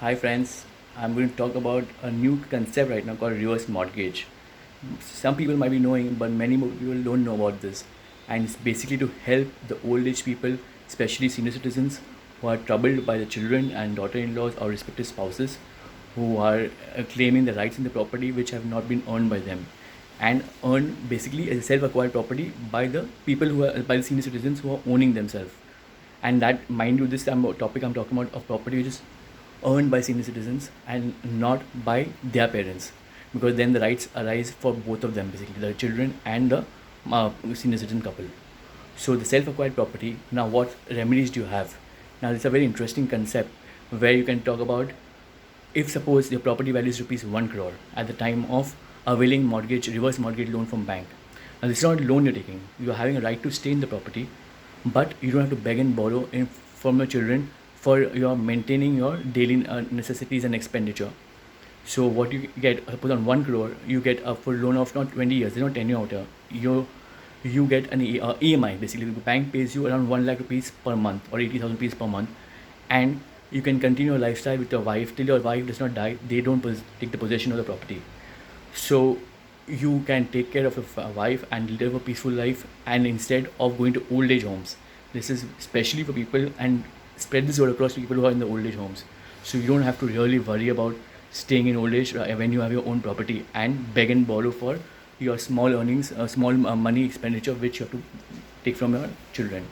Hi friends, I'm going to talk about a new concept right now called reverse mortgage. Some people might be knowing, but many more people don't know about this. And it's basically to help the old age people, especially senior citizens, who are troubled by the children and daughter-in-laws or respective spouses, who are claiming the rights in the property which have not been earned by them, and earned basically as self-acquired property by the people who are by the senior citizens who are owning themselves. And that, mind you, this topic I'm talking about of property which is earned by senior citizens and not by their parents, because then the rights arise for both of them, basically the children and the senior citizen couple. So the self-acquired property, now what remedies do you have? Now it's a very interesting concept where you can talk about, if suppose your property value is rupees 1 crore at the time of availing mortgage reverse mortgage loan from bank. Now this is not a loan you're taking, you are having a right to stay in the property, but you don't have to beg and borrow from your children for your maintaining your daily necessities and expenditure. So what you get, suppose on 1 crore you get a full loan of not 20 years, there's no tenure out here. You get an EMI, basically the bank pays you around 1 lakh rupees per month or 80,000 rupees per month, and you can continue your lifestyle with your wife till your wife does not die. They don't take the possession of the property, so you can take care of your wife and live a peaceful life, and instead of going to old age homes. This is especially for people, and spread this word across to people who are in the old age homes, so you don't have to really worry about staying in old age when you have your own property and beg and borrow for your small earnings, small money expenditure which you have to take from your children.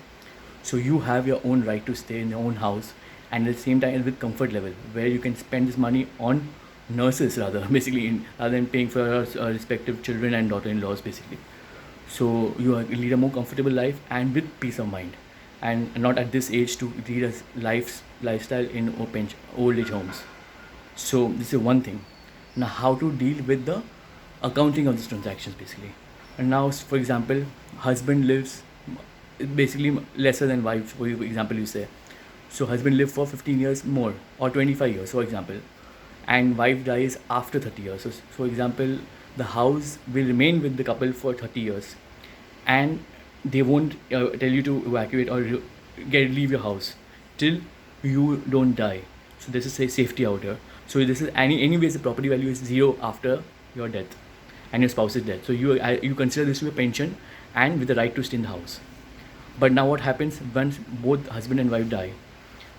So you have your own right to stay in your own house, and at the same time with comfort level where you can spend this money on nurses rather basically rather than paying for your respective children and daughter-in-laws basically. So you lead a more comfortable life and with peace of mind, and not at this age to lead a lifestyle in old age homes. So this is one thing. Now how to deal with the accounting of these transactions basically. And now for example, husband lives basically lesser than wife, for example you say. So husband live for 15 years more or 25 years for example, and wife dies after 30 years. So for example, the house will remain with the couple for 30 years, and they won't tell you to evacuate or leave your house till you don't die. So this is a safety out here. So this is anyways the property value is zero after your death and your spouse's death. So you consider this to be a pension and with the right to stay in the house. But now what happens once both husband and wife die?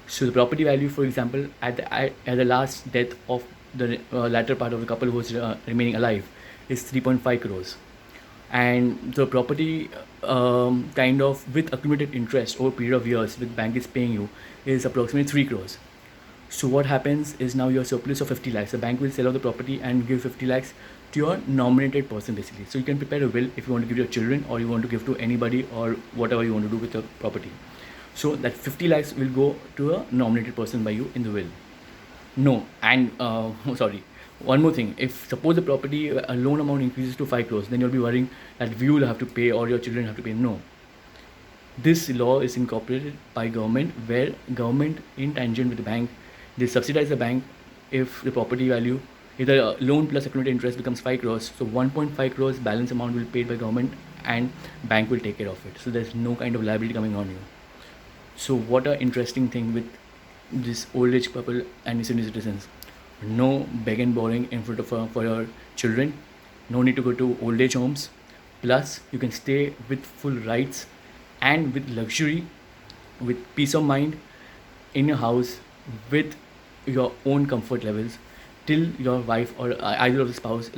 So the property value, for example, at the last death of the latter part of the couple who is remaining alive, is 3.5 crores, and the property kind of with accumulated interest over a period of years with bank is paying you is approximately 3 crores. So what happens is now your surplus of 50 lakhs, the bank will sell out the property and give 50 lakhs to your nominated person basically. So you can prepare a will if you want to give your children or you want to give to anybody or whatever you want to do with the property. So that 50 lakhs will go to a nominated person by you in the will. No, and sorry, one more thing. If suppose the property loan amount increases to 5 crores, then you'll be worrying that you will have to pay or your children have to pay. No, this law is incorporated by government, where government in tangent with the bank, they subsidize the bank if the property value, if the loan plus accumulated interest becomes 5 crores, so 1.5 crores balance amount will be paid by government and bank will take care of it. So there's no kind of liability coming on you. So what a interesting thing with this old age couple and senior citizens. No beg and borrowing in front of for your children. No need to go to old age homes. Plus you can stay with full rights and with luxury, with peace of mind in your house with your own comfort levels till your wife or either of the spouse,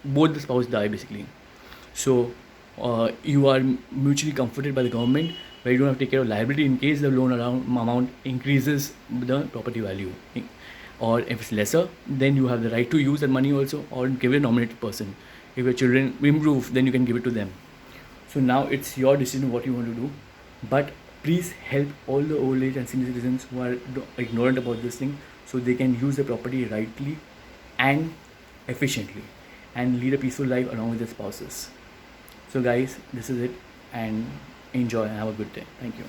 both the spouse die basically. So you are mutually comforted by the government, where you don't have to take care of liability in case the loan amount increases the property value, or if it's lesser, then you have the right to use that money also or give it a nominated person. If your children improve, then you can give it to them. So now it's your decision what you want to do, but please help all the old age and senior citizens who are ignorant about this thing, so they can use the property rightly and efficiently and lead a peaceful life along with their spouses. So guys, this is it, and enjoy and have a good day. Thank you.